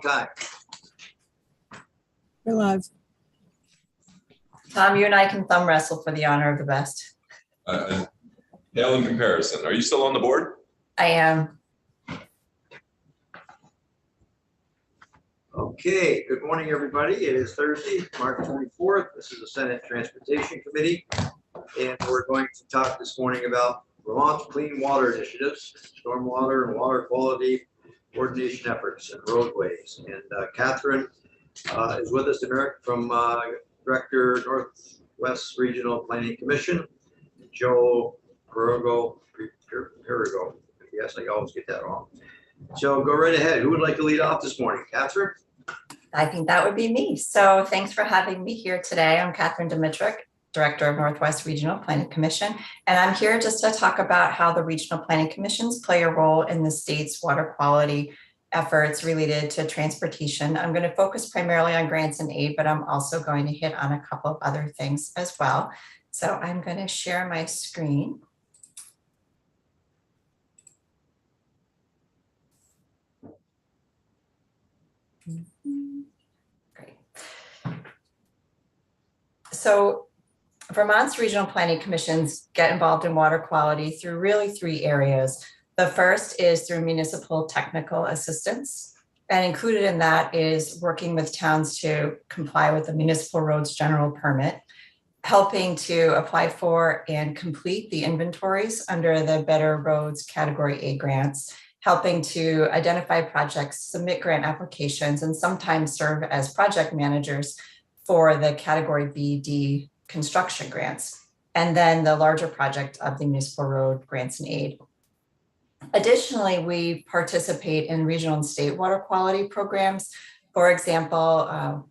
long time. We're live. Tom, you and I can thumb wrestle for the honor of the best. Pale in comparison. Are you still on the board? I am. Okay, good morning, everybody. It is Thursday, March 24th. This is the Senate Transportation Committee, and we're going to talk this morning about Vermont's clean water initiatives, stormwater and water quality coordination efforts and roadways. And Catherine is with us from Director, Northwest Regional Planning Commission. Joe Perigo. Yes, I always get that wrong. So go right ahead. Who would like to lead off this morning? Catherine? I think that would be me. So thanks for having me here today. I'm Catherine Dimitrick, Director of Northwest Regional Planning Commission, and I'm here just to talk about how the regional planning commissions play a role in the state's water quality efforts related to transportation. I'm going to focus primarily on grants and aid, but I'm also going to hit on a couple of other things as well. So I'm going to share my screen. Great. So Vermont's regional planning commissions get involved in water quality through really three areas. The first is through municipal technical assistance, and included in that is working with towns to comply with the municipal roads general permit, helping to apply for and complete the inventories under the Better Roads Category A grants, helping to identify projects, submit grant applications, and sometimes serve as project managers for the Category B, D construction grants, and then the larger project of the municipal road grants and aid. Additionally, we participate in regional and state water quality programs. For example,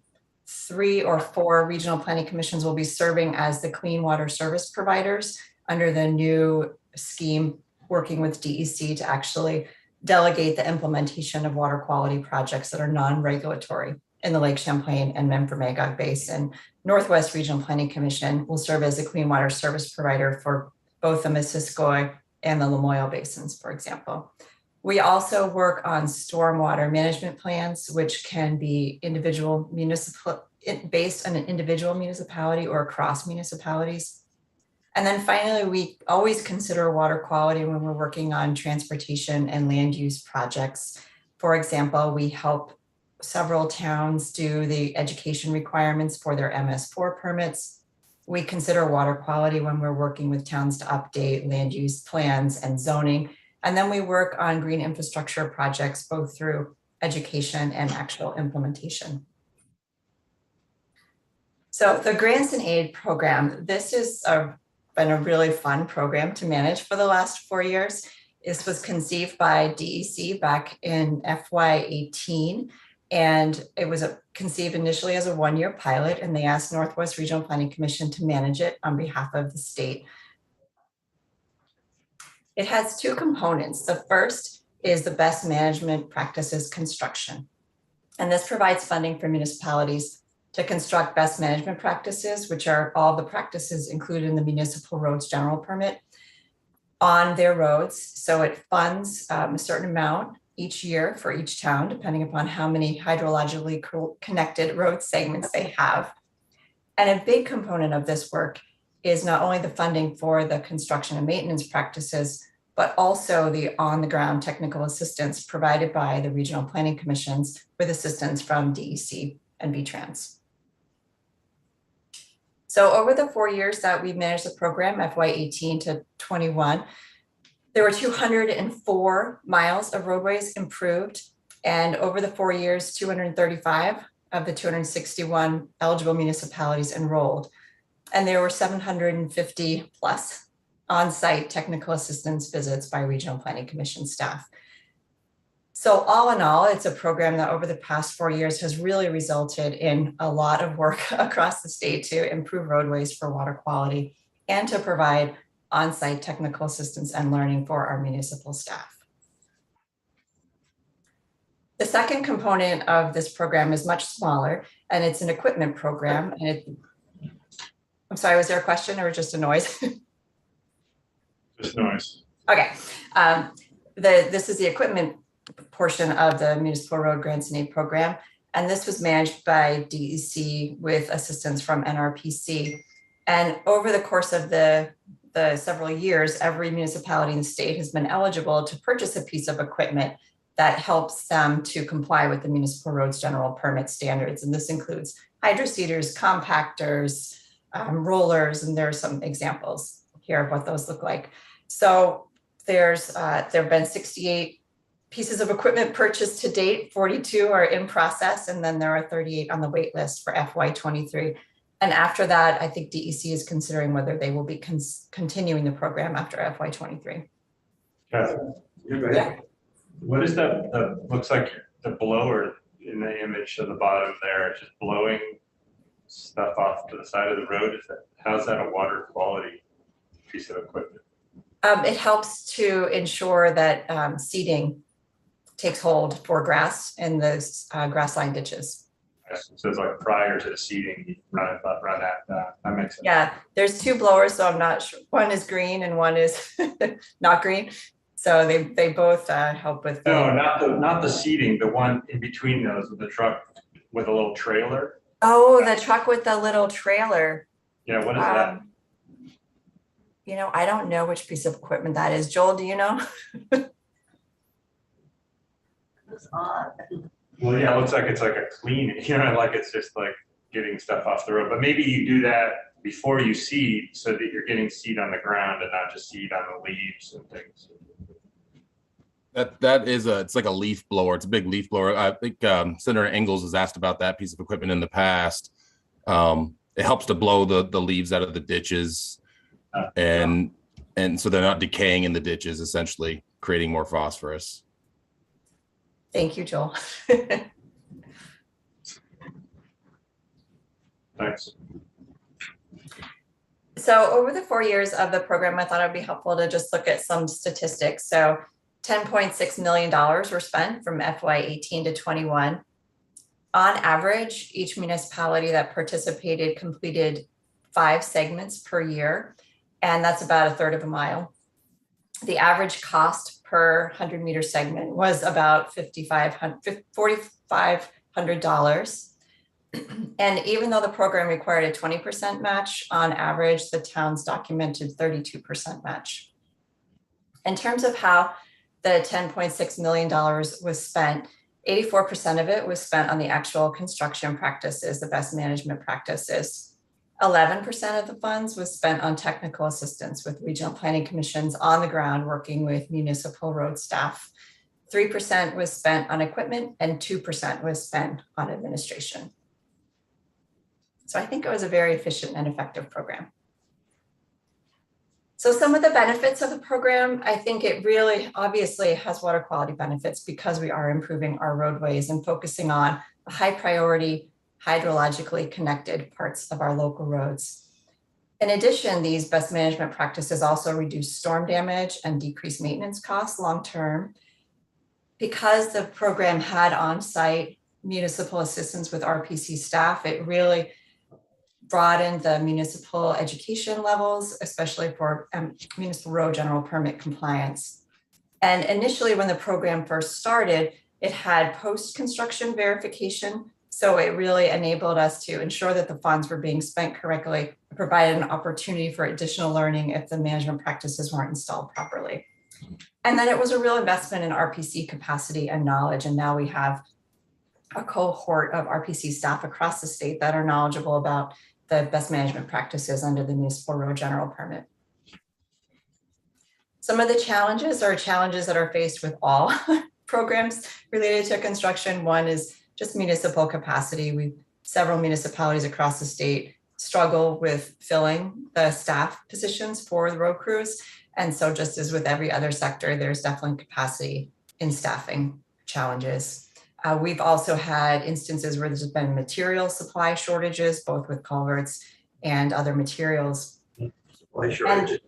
3 or 4 regional planning commissions will be serving as the clean water service providers under the new scheme, working with DEC to actually delegate the implementation of water quality projects that are non-regulatory in the Lake Champlain and Memphremagog Basin. Northwest Regional Planning Commission will serve as a clean water service provider for both the Missisquoi and the Lamoille basins, for example. We also work on stormwater management plans, which can be individual municipal, based on an individual municipality or across municipalities. And then finally, we always consider water quality when we're working on transportation and land use projects. For example, we help several towns do the education requirements for their MS4 permits. We consider water quality when we're working with towns to update land use plans and zoning. And then we work on green infrastructure projects, both through education and actual implementation. So the grants and aid program, this is been a really fun program to manage for the last 4 years. This was conceived by DEC back in FY18, and it was conceived initially as a 1-year pilot, and they asked Northwest Regional Planning Commission to manage it on behalf of the state. It has 2 components. The first is the best management practices construction, and this provides funding for municipalities to construct best management practices, which are all the practices included in the municipal roads general permit on their roads. So it funds a certain amount each year for each town, depending upon how many hydrologically connected road segments they have. And a big component of this work is not only the funding for the construction and maintenance practices, but also the on-the-ground technical assistance provided by the regional planning commissions with assistance from DEC and VTrans. So over the 4 years that we've managed the program, FY18 to 21, there were 204 miles of roadways improved. And over the 4 years, 235 of the 261 eligible municipalities enrolled. And there were 750 plus on-site technical assistance visits by regional planning commission staff. So all in all, it's a program that over the past 4 years has really resulted in a lot of work across the state to improve roadways for water quality and to provide on-site technical assistance and learning for our municipal staff. The second component of this program is much smaller, and it's an equipment program. And I'm sorry, was there a question or just a noise? Just noise. Okay. This is the equipment portion of the Municipal Road Grants and Aid Program. And this was managed by DEC with assistance from NRPC. And over the course of the several years, every municipality in the state has been eligible to purchase a piece of equipment that helps them to comply with the Municipal Roads General Permit standards. And this includes hydroseeders, compactors, rollers, and there are some examples here of what those look like. So there have been 68 pieces of equipment purchased to date, 42 are in process, and then there are 38 on the wait list for FY23. And after that, I think DEC is considering whether they will be continuing the program after FY23. Yeah. What is that looks like the blower in the image of the bottom there, just blowing stuff off to the side of the road? How's that a water quality piece of equipment? It helps to ensure that seeding takes hold for grass in those grass line ditches. So it's like prior to the seeding, you run that makes sense. Yeah, there's two blowers, so I'm not sure. One is green and one is not green. So they both help with. No, not the seeding, the one in between those with the truck with a little trailer. Oh, the truck with the little trailer. Yeah, what is that? You know, I don't know which piece of equipment that is. Joel, do you know? Well, yeah, it looks like it's like a cleaning, like it's just like getting stuff off the road. But maybe you do that before you seed so that you're getting seed on the ground and not just seed on the leaves and things. That is it's like a leaf blower. It's a big leaf blower. I think Senator Engels has asked about that piece of equipment in the past. It helps to blow the leaves out of the ditches, and so they're not decaying in the ditches, essentially creating more phosphorus. Thank you, Joel. Thanks. So over the 4 years of the program, I thought it would be helpful to just look at some statistics. So $10.6 million were spent from FY18 to 21. On average, each municipality that participated completed 5 segments per year, and that's about 1/3 of a mile. The average cost per 100-meter segment was about $4,500. And even though the program required a 20% match, on average, the towns documented 32% match. In terms of how the $10.6 million was spent, 84% of it was spent on the actual construction practices, the best management practices. 11% of the funds was spent on technical assistance with regional planning commissions on the ground working with municipal road staff. 3% was spent on equipment and 2% was spent on administration. So I think it was a very efficient and effective program. So some of the benefits of the program, I think it really obviously has water quality benefits because we are improving our roadways and focusing on the high priority hydrologically connected parts of our local roads. In addition, these best management practices also reduce storm damage and decrease maintenance costs long-term. Because the program had on-site municipal assistance with RPC staff, it really broadened the municipal education levels, especially for municipal road general permit compliance. And initially when the program first started, it had post-construction verification. So it really enabled us to ensure that the funds were being spent correctly, provided an opportunity for additional learning if the management practices weren't installed properly. And then it was a real investment in RPC capacity and knowledge. And now we have a cohort of RPC staff across the state that are knowledgeable about the best management practices under the municipal road general permit. Some of the challenges are challenges that are faced with all programs related to construction. One is just municipal capacity. Several municipalities across the state struggle with filling the staff positions for the road crews. And so just as with every other sector, there's definitely capacity in staffing challenges. We've also had instances where there's been material supply shortages, both with culverts and other materials. Supply shortages.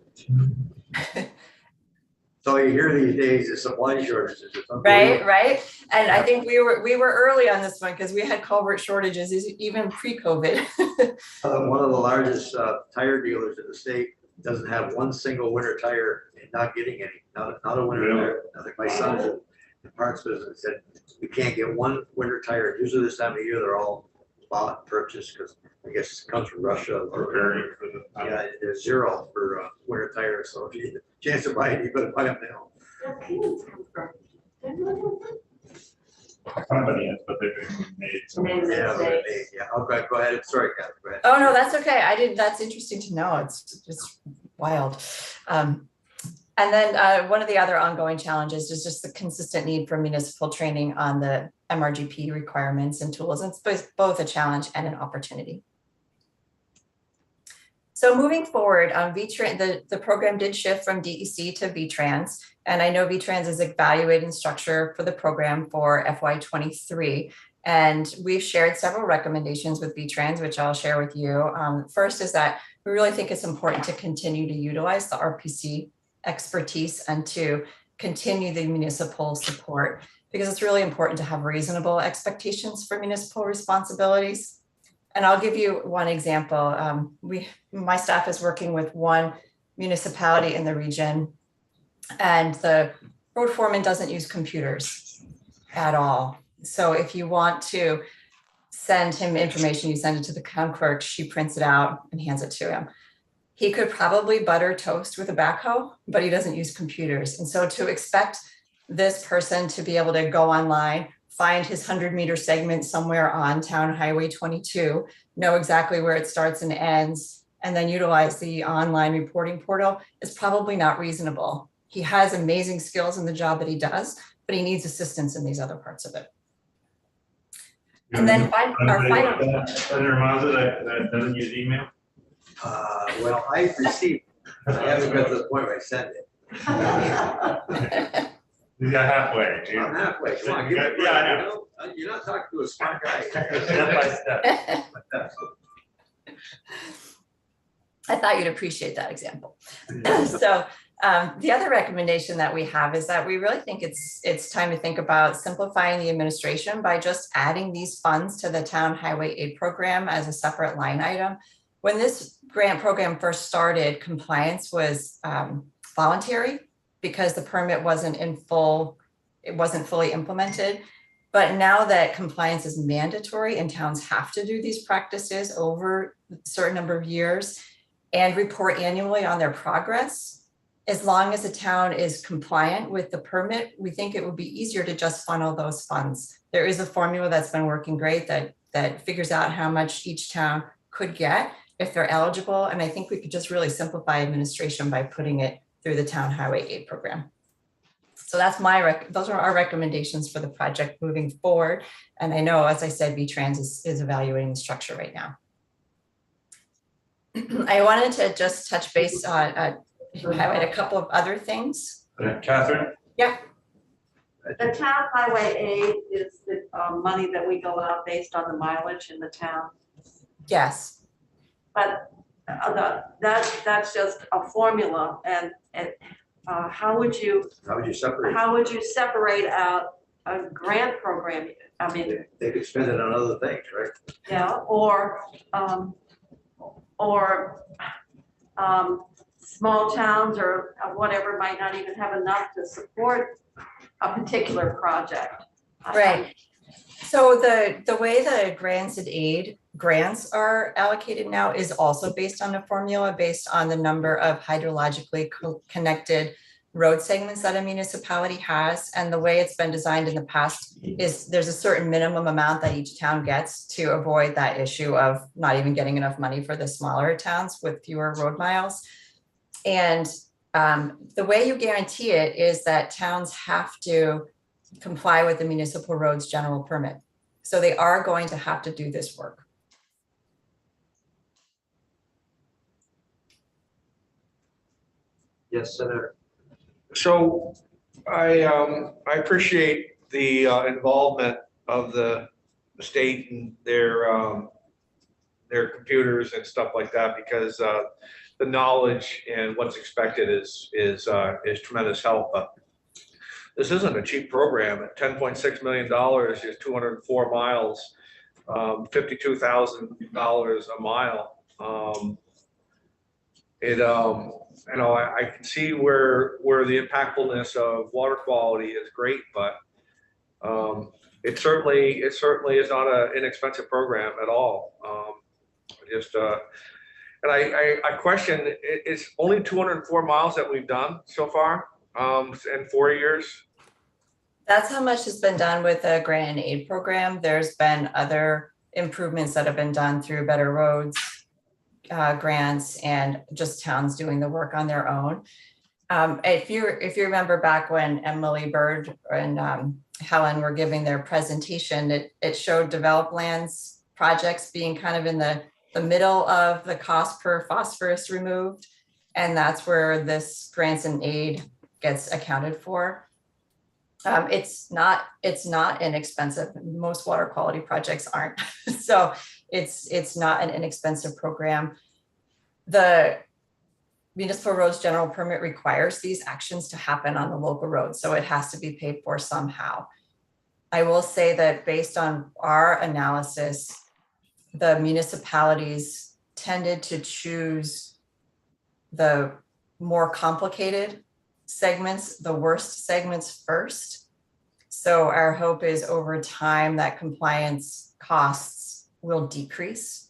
So you hear these days is supply shortages. Right. And I think we were early on this one because we had culvert shortages even pre-COVID. One of the largest tire dealers in the state doesn't have one single winter tire and not getting any, not a winter tire. I think my son's parts business said, we can't get one winter tire. Usually this time of year, they're all bought and purchased because I guess it comes from Russia or, Preparing for the. yeah, there's zero for winter tires. So if you get a chance to buy it, you better buy them now. Company is, but they've been made. So Yeah, okay, go ahead. Sorry, Kathy, go ahead. Oh, no, that's okay. That's interesting to know. It's just wild. And then one of the other ongoing challenges is just the consistent need for municipal training on the MRGP requirements and tools. And it's both a challenge and an opportunity. So moving forward, the program did shift from DEC to VTrans. And I know VTrans is evaluating structure for the program for FY23. And we've shared several recommendations with VTrans, which I'll share with you. First is that we really think it's important to continue to utilize the RPC expertise and to continue the municipal support, because it's really important to have reasonable expectations for municipal responsibilities. And I'll give you one example. My staff is working with one municipality in the region, and the road foreman doesn't use computers at all. So if you want to send him information, you send it to the town clerk, she prints it out and hands it to him. He could probably butter toast with a backhoe, but he doesn't use computers. And so to expect this person to be able to go online, find his 100-meter segment somewhere on Town Highway 22, know exactly where it starts and ends, and then utilize the online reporting portal is probably not reasonable. He has amazing skills in the job that he does, but he needs assistance in these other parts of it. And then our final. Under Mazda that doesn't use email? Well, I received, I haven't got to the point where I sent it. You got halfway. Dude. I'm halfway. Come on, give it. Yeah, I know. You're not talking to a smart guy. Step by step. I thought you'd appreciate that example. So the other recommendation that we have is that we really think it's time to think about simplifying the administration by just adding these funds to the Town Highway Aid Program as a separate line item. When this grant program first started, compliance was voluntary because the permit wasn't fully implemented. But now that compliance is mandatory and towns have to do these practices over a certain number of years and report annually on their progress, as long as the town is compliant with the permit, we think it would be easier to just funnel those funds. There is a formula that's been working great that figures out how much each town could get if they're eligible. And I think we could just really simplify administration by putting it through the Town Highway Aid Program. So that's those are our recommendations for the project moving forward. And I know, as I said, VTrans is evaluating the structure right now. I wanted to just touch base on, highlight a couple of other things. Catherine? Yeah. The Town Highway Aid is the money that we go out based on the mileage in the town. Yes. But that's just a formula, and how would you separate out a grant program? I mean, they could spend it on other things, right? yeah, or small towns or whatever might not even have enough to support a particular project. Right. So the way the grants and aid grants are allocated now is also based on a formula based on the number of hydrologically connected road segments that a municipality has. And the way it's been designed in the past is there's a certain minimum amount that each town gets to avoid that issue of not even getting enough money for the smaller towns with fewer road miles. And the way you guarantee it is that towns have to comply with the municipal roads general permit. So they are going to have to do this work. Yes, Senator. So I appreciate the involvement of the state and their computers and stuff like that, because the knowledge and what's expected is tremendous help. But this isn't a cheap program. At $10.6 million, is 204 miles, $52,000 a mile. I can see where the impactfulness of water quality is great, but It certainly is not an inexpensive program at all. Just, and I question, it's only 204 miles that we've done so far, in 4 years. That's how much has been done with the grant and aid program. There's been other improvements that have been done through Better Roads grants and just towns doing the work on their own. If you remember back when Emily Bird and Helen were giving their presentation, it showed developed lands projects being kind of in the middle of the cost per phosphorus removed. And that's where this grants and aid gets accounted for. It's not inexpensive. Most water quality projects aren't. So it's not an inexpensive program. The Municipal Roads General Permit requires these actions to happen on the local roads, so it has to be paid for somehow. I will say that based on our analysis, the municipalities tended to choose the more complicated segments, the worst segments first. So our hope is over time that compliance costs will decrease.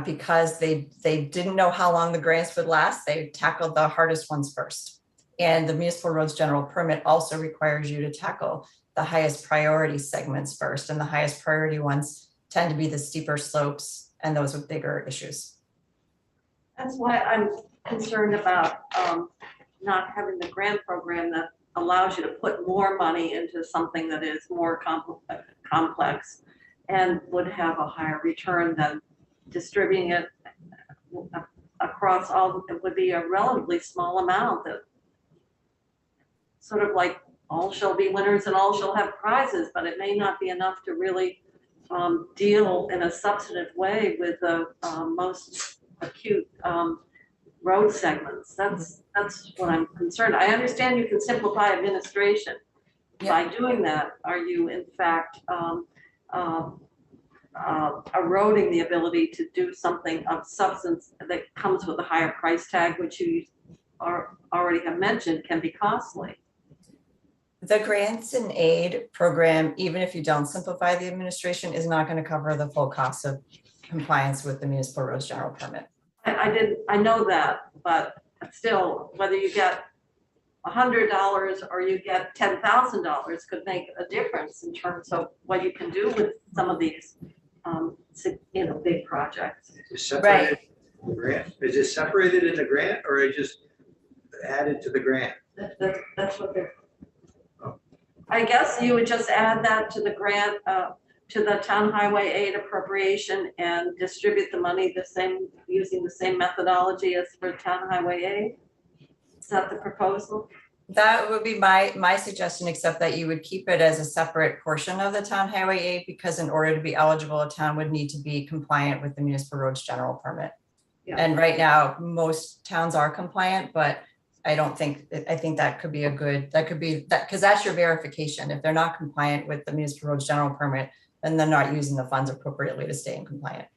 Because they didn't know how long the grants would last, they tackled the hardest ones first. And the Municipal Roads General Permit also requires you to tackle the highest priority segments first, and the highest priority ones tend to be the steeper slopes and those with bigger issues. That's why I'm concerned about not having the grant program that allows you to put more money into something that is more complex and would have a higher return than distributing it across all. It would be a relatively small amount, that sort of like all shall be winners and all shall have prizes, but it may not be enough to really deal in a substantive way with the most acute road segments. That's what I'm concerned. I understand you can simplify administration. Yeah. By doing that, are you in fact eroding the ability to do something of substance that comes with a higher price tag, which you already have mentioned can be costly? The grants and aid program, even if you don't simplify the administration, is not going to cover the full cost of compliance with the Municipal Roads General Permit. I know that, but still, whether you get $100 or you get $10,000 could make a difference in terms of what you can do with some of these big projects. Is it separated in the grant? Is it separated in the grant, or is it just added to the grant? That's what they're. I guess you would just add that to the grant, to the town highway aid appropriation, and distribute the money using the same methodology as for town highway aid. Is that the proposal? That would be my suggestion, except that you would keep it as a separate portion of the town highway aid, because in order to be eligible, a town would need to be compliant with the Municipal Roads General Permit. Yeah. And right now, most towns are compliant, but I think that could be because that's your verification. If they're not compliant with the Municipal Roads General Permit, then they're not using the funds appropriately to stay in compliant.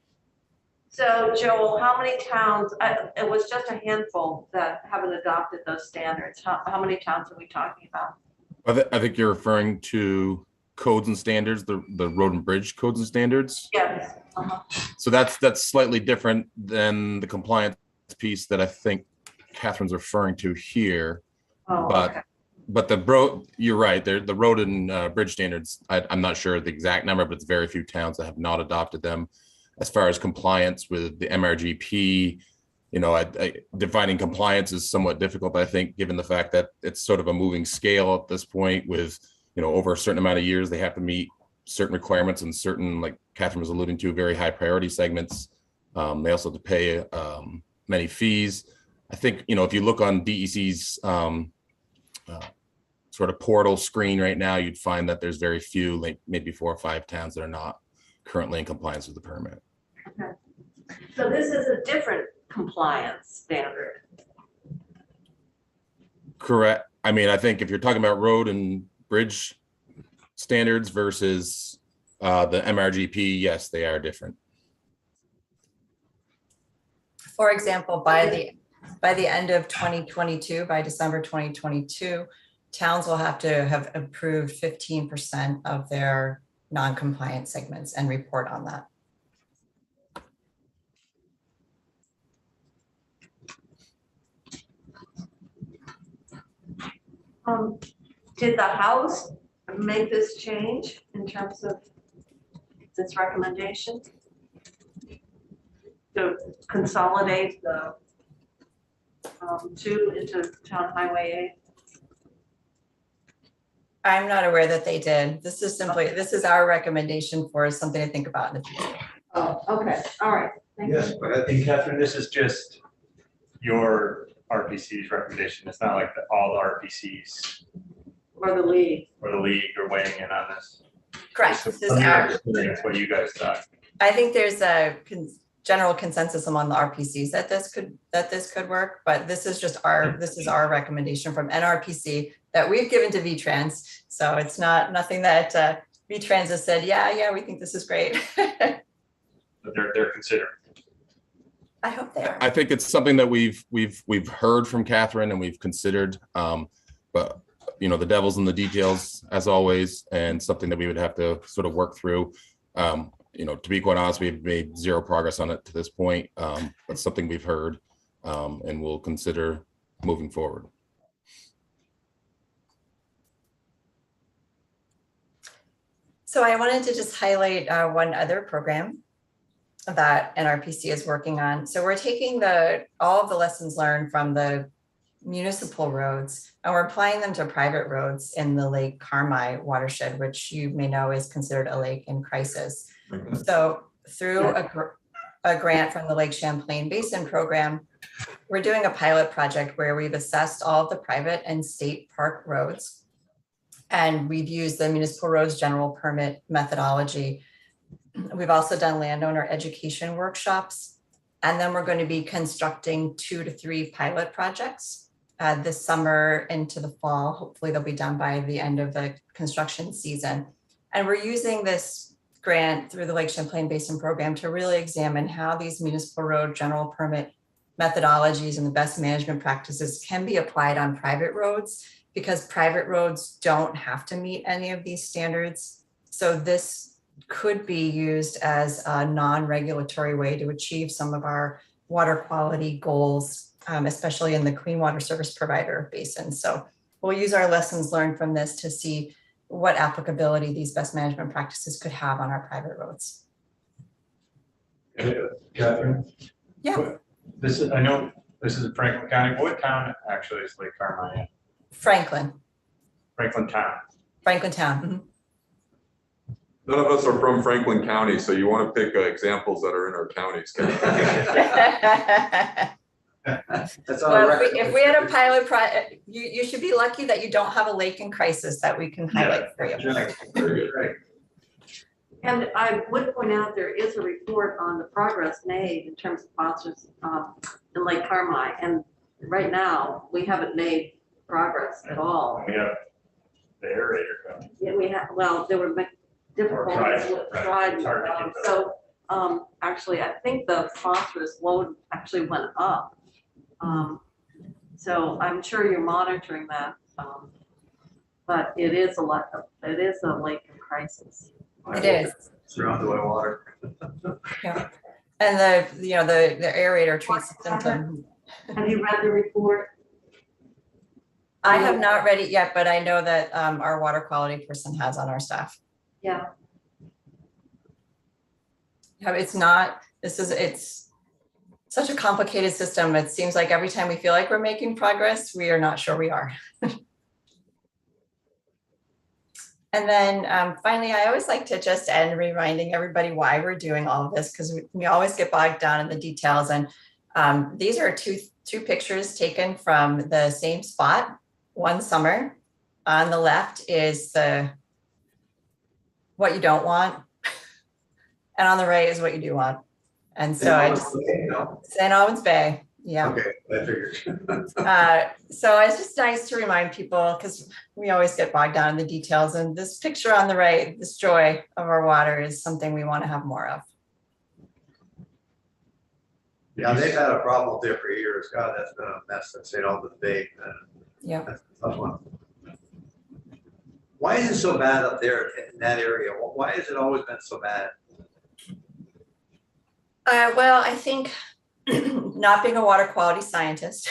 So Joel, how many towns, it was just a handful that haven't adopted those standards. How many towns are we talking about? I think you're referring to codes and standards, the road and bridge codes and standards. Yes. So that's slightly different than the compliance piece that I think Catherine's referring to here. Oh, but okay. you're right. The road and bridge standards, I'm not sure the exact number, but it's very few towns that have not adopted them. As far as compliance with the MRGP, defining compliance is somewhat difficult, I think, given the fact that it's sort of a moving scale at this point with, over a certain amount of years, they have to meet certain requirements and certain, like Catherine was alluding to, very high priority segments. They also have to pay many fees. I think, if you look on DEC's sort of portal screen right now, you'd find that there's very few, like maybe 4 or 5 towns that are not currently in compliance with the permit. Okay. So this is a different compliance standard. Correct. I mean, I think if you're talking about road and bridge standards versus the MRGP, yes, they are different. For example, by the end of 2022, by December 2022, towns will have to have approved 15% of their non-compliant segments and report on that. Did the House make this change in terms of this recommendation? To consolidate the two into Town Highway I'm not aware that they did. This is our recommendation for something to think about in the future. 8? Oh, okay, all right, thank you. Yes, go ahead. And Catherine, this is just your RPC's recommendation. It's not like all the RPCs Or the league. or the league are weighing in on this. Correct. So This is from your our, experience, what you guys thought. I think there's a general consensus among the RPCs that this could work, but this is our recommendation from NRPC that we've given to VTrans. So it's nothing that VTrans has said, yeah, we think this is great. But they're considering. I hope they are. I think it's something that we've heard from Catherine and we've considered, but the devil's in the details as always, and something that we would have to sort of work through. To be quite honest, we've made zero progress on it to this point. But something we've heard, and we'll consider moving forward. So I wanted to just highlight one other program that NRPC is working on. So we're taking all of the lessons learned from the municipal roads and we're applying them to private roads in the Lake Carmi watershed, which you may know is considered a lake in crisis. So through a grant from the Lake Champlain Basin Program, we're doing a pilot project where we've assessed all of the private and state park roads. And we've used the municipal roads general permit methodology. We've also done landowner education workshops. And then we're going to be constructing 2 to 3 pilot projects this summer into the fall. Hopefully they'll be done by the end of the construction season. And we're using this grant through the Lake Champlain Basin Program to really examine how these municipal road general permit methodologies and the best management practices can be applied on private roads, because private roads don't have to meet any of these standards. So this could be used as a non-regulatory way to achieve some of our water quality goals, especially in the clean water service provider basin. So we'll use our lessons learned from this to see what applicability these best management practices could have on our private roads. Catherine? Yeah. I know this is in Franklin County. What town actually is Lake Carmi in? Franklin Town. Town. None of us are from Franklin County, so you want to pick examples that are in our counties. That's all Well, right. if we had a pilot project, you should be lucky that you don't have a lake in crisis that we can highlight for you. Very good. Right. And I would point out there is a report on the progress made in terms of phosphorus in Lake Carmi. And right now, we haven't made progress at all. We have the aerator coming. Yeah, we have, well, there were difficulties with Right. It's hard to drying. keep So actually, I think the phosphorus load actually went up. So I'm sure you're monitoring that. But it is a lake in crisis. It is. Surrounded by water. Yeah. And the aerator treats the symptom. Have you read the report? I have not read it yet, but I know that our water quality person has on our staff. Yeah. Yeah, it's such a complicated system. It seems like every time we feel like we're making progress, we are not sure we are. And then finally, I always like to just end reminding everybody why we're doing all of this, because we always get bogged down in the details. And these are two pictures taken from the same spot one summer. On the left is what you don't want, and on the right is what you do want. And so St. Albans Bay. Yeah. Okay, I figured. So it's just nice to remind people, because we always get bogged down in the details, and this picture on the right, this joy of our water, is something we want to have more of. Yeah, they've had a problem there for years. God, that's been a mess at St. Albans Bay. Yeah. That's a tough one. Why is it so bad up there in that area? Why has it always been so bad? Well, I think not being a water quality scientist,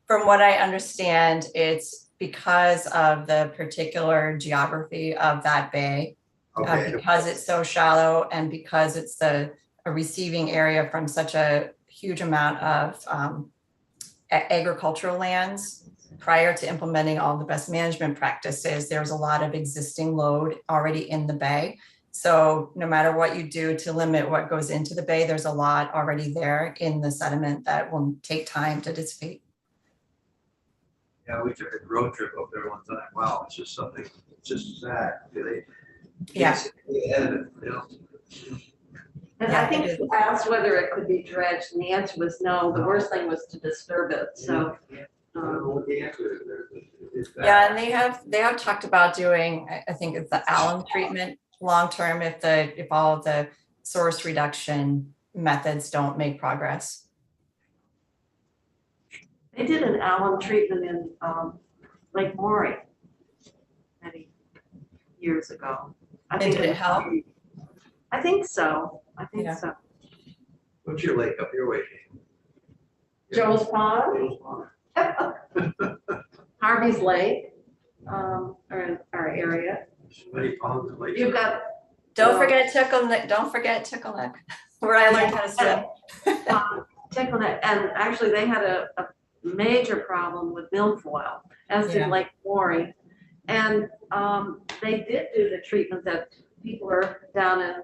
from what I understand, it's because of the particular geography of that bay. Okay, Because it's so shallow and because it's a receiving area from such a huge amount of agricultural lands. Prior to implementing all the best management practices, there's a lot of existing load already in the bay. So no matter what you do to limit what goes into the bay, there's a lot already there in the sediment that will take time to dissipate. yeah, we took a road trip up there one time. Wow, it's just something, it's just sad. Yeah. And Yeah, I think it is. you asked whether it could be dredged, and the answer was no. The worst thing was to disturb it, so. I don't know what the answer is there. It's bad. Yeah, and they have talked about doing, I think it's the alum treatment long-term if all of the source reduction methods don't make progress. They did an alum treatment in Lake Maury many years ago. And did it help? I think so. I think Yeah. so. What's your lake up your way? Joe's Pond, Joe's Pond. Harvey's Lake, are in our area. So many ponds and lakes. You've got Don't forget Tickle Neck, where I learned how to swim. Tickle Neck, and actually they had a major problem with milfoil, as Yeah. did Lake Maury. And they did do the treatment that people are down in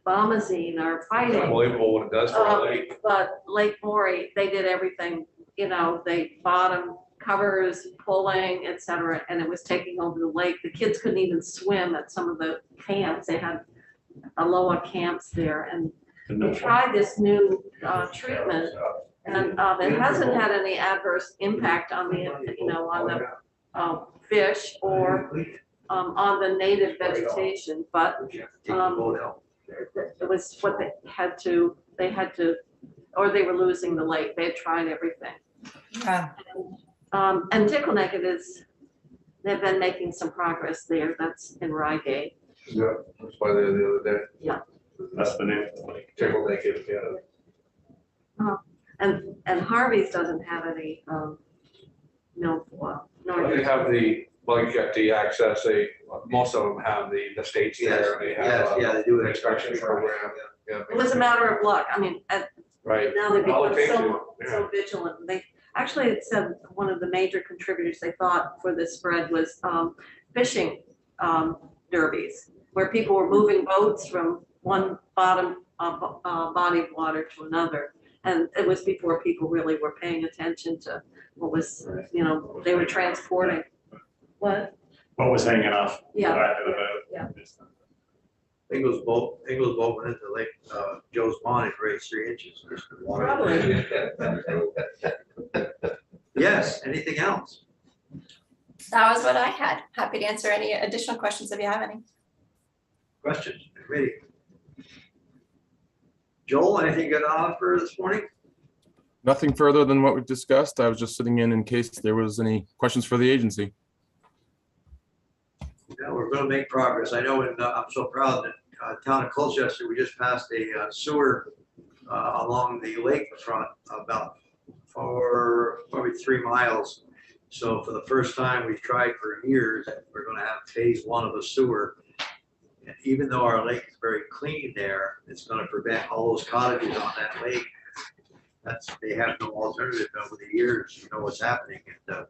Bombazine are It's fighting. unbelievable what it does for a lake. But Lake Maury, they did everything, you know, they bottom covers, pulling, et cetera, and it was taking over the lake. The kids couldn't even swim at some of the camps. They had Aloha camps there, and we tried this new treatment, and it hasn't had any adverse impact on the, you know, on the fish or on the native vegetation, but it was what they had to, or they were losing the lake. They had tried everything. Yeah. And Tickle Neck, they've been making some progress there. That's in Rygate. Yeah, that's why they're the other day. That's the name of the lake. Tickle naked, yeah. And Harvey's doesn't have any milfoil. They have well, you got the access, most of them have the states there, and they have Yeah, they do an an inspection program. Yeah. It was a matter of luck. I mean, Right. now they've All it become takes so is- so vigilant. Actually, it said one of the major contributors they thought for this spread was fishing derbies, where people were moving boats from one body of water to another. And it was before people really were paying attention to what was, you know, they were transporting. What? What was hanging off the Yeah. back of the boat? Yeah. Ingles boat went into Lake Joe's Pond and raised 3 inches. Probably. Yes, anything else? That was what I had. Happy to answer any additional questions if you have any. Questions, committee? Joel, anything good on for this morning? Nothing further than what we've discussed. I was just sitting in case there was any questions for the agency. Yeah, we're gonna make progress. I know, and I'm so proud that town of Colchester, we just passed a sewer along the lakefront about probably 3 miles. So for the first time, we've tried for years, we're gonna have phase 1 of a sewer. And even though our lake is very clean there, it's gonna prevent all those cottages on that lake. They have no alternative over the years, you know what's happening. And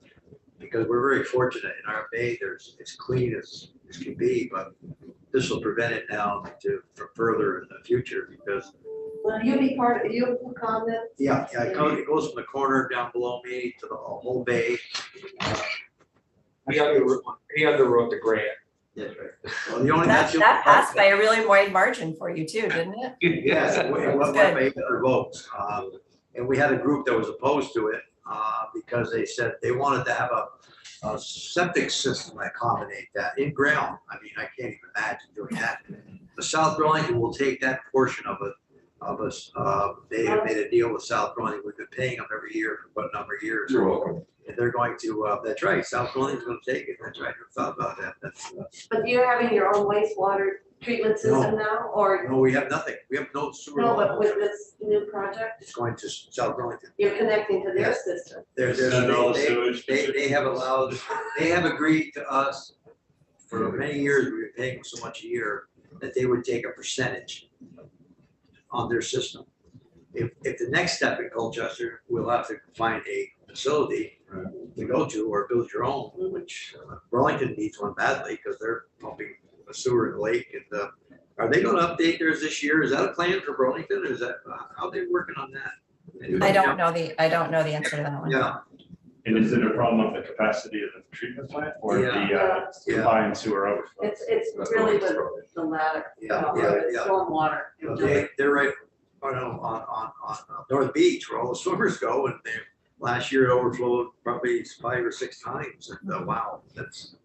because we're very fortunate in our bay, it's clean as can be, but this will prevent it now for further in the future because. Will you be part of, you have a comment? Yeah, it goes from the corner down below me to the whole bay. He underwrote the grant. That's right. Well, the only. that's the That only passed part by a really wide margin for you too, didn't it? Yes, it went by 800 votes. And we had a group that was opposed to it because they said they wanted to have a septic system that accommodate that in ground. I mean, I can't even imagine doing that. The South Burlington will take that portion of us. They have made a deal with South Burlington. We've been paying them every year for what number of years. You're welcome. And they're going to, that's right, South Burlington's gonna take it, that's right, I thought about that, that's, But you're having your own wastewater treatment system now, or no, we have nothing, we have no sewer. no, but law. with this new project, It's going to South Burlington. you're connecting to their Yes. system? Send all the sewage to They have allowed, they have agreed to us for many years, we've been paying so much a year, that they would take a percentage on their system. If the next step in Colchester, we'll have to find a facility to go to or build your own, which Burlington needs one badly because they're pumping a sewer in the lake. And are they gonna update theirs this year? Is that a plan for Burlington? Is that, how are they working on that? I don't know the answer to that one. Yeah, And is it a problem of the capacity of the treatment plant or Yeah. the combined sewer overflow? It's That's really what it's the latter, Yeah, yeah. stormwater. they're right, on North Beach where all the swimmers go, and last year it overflowed probably 5 or 6 times, and wow, that's,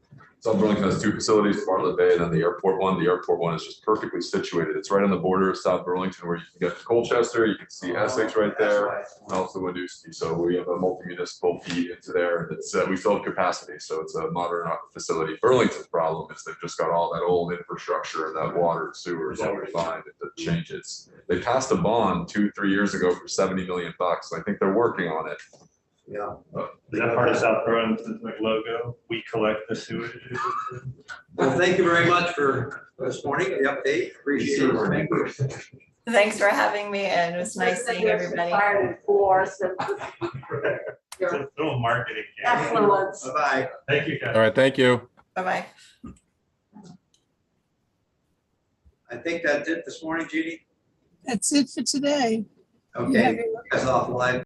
South Burlington has 2 facilities, Bartlett Bay and then the airport one. The airport one is just perfectly situated. It's right on the border of South Burlington where you can get to Colchester, you can see Essex right there, and also Winooski. So we have a multi-municipal feed into there. It's, we still have capacity, so it's a modern facility. Burlington's problem is they've just got all that old infrastructure, that water and sewer is all refined to change it. They passed a bond 2-3 years ago for $70 million. So I think they're working on it. yeah. Is that part of South Burlington's like logo? We collect the sewage. Well, thank you very much for this morning, the update, appreciate it. Thank you. Thanks for having me, and it was nice seeing everybody. Fire and force and It's a little marketing. campaign. affluence. Bye-bye. Thank you, guys. All right, thank you. Bye-bye. I think that's it this morning, Jeannie. That's it for today. You have Okay, your- that's off live.